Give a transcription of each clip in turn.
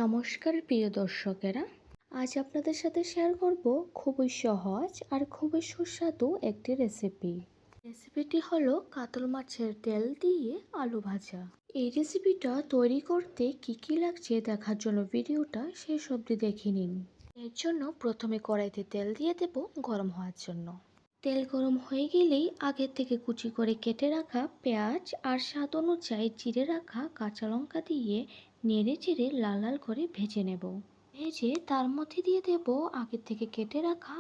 নমস্কার প্রিয় দর্শকেরা, আজ আপনাদের সাথে শেয়ার করব খুবই সহজ আর খুবই সুস্বাদু একটি রেসিপিটি হলো কাতল মাছের তেল দিয়ে আলু ভাজা। এই রেসিপিটা তৈরি করতে কি কি লাগছে দেখার জন্য ভিডিওটা শেষ অবধি দেখে নিন। এর জন্য প্রথমে কড়াইতে তেল দিয়ে দেব গরম হওয়ার জন্য। তেল গরম হয়ে গেলেই আগের থেকে কুচি করে কেটে রাখা পেঁয়াজ আর স্বাদ অনুযায়ী চিড়ে রাখা কাঁচা লঙ্কা দিয়ে নেড়ে চেড়ে লাল লাল করে ভেজে নেব। ভেজে তার মধ্যে দিয়ে দেব আগের থেকে কেটে রাখা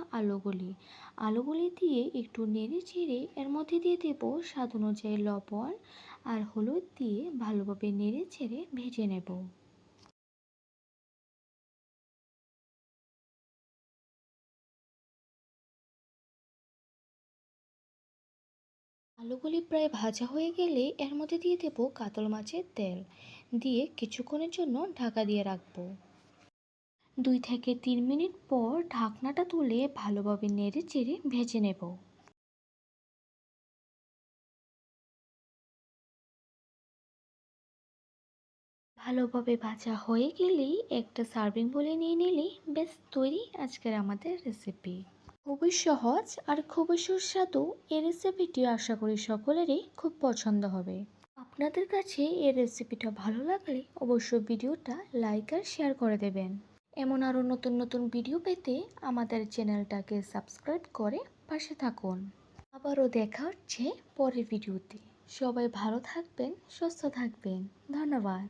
আলুগুলি দিয়ে একটু নেড়ে চেড়ে এর মধ্যে দিয়ে দেব স্বাদ অনুযায়ী লবণ আর হলুদ দিয়ে ভালোভাবে নেড়ে চেড়ে ভেজে নেব। আলুগুলি প্রায় ভাজা হয়ে গেলে এর মধ্যে দিয়ে দেব কাতল মাছের তেল দিয়ে কিছুক্ষণের জন্য ঢাকা দিয়ে রাখবো। 2 থেকে 3 মিনিট পর ঢাকনাটা তুলে ভালোভাবে নেড়ে চেড়ে ভেজে নেব। ভালোভাবে ভাজা হয়ে গেলেই একটা সার্ভিং বলে নিয়ে নিলেই বেশ তৈরি আজকের আমাদের রেসিপি। খুবই সহজ আর খুবই সুস্বাদু এই রেসিপিটি আশা করি সকলেরই খুব পছন্দ হবে। আপনাদের কাছে এই রেসিপিটা ভালো লাগলে অবশ্যই ভিডিওটা লাইক আর শেয়ার করে দেবেন। এমন আরও নতুন নতুন ভিডিও পেতে আমাদের চ্যানেলটাকে সাবস্ক্রাইব করে পাশে থাকুন। আবারও দেখা হচ্ছে পরের ভিডিওতে। সবাই ভালো থাকবেন, সুস্থ থাকবেন। ধন্যবাদ।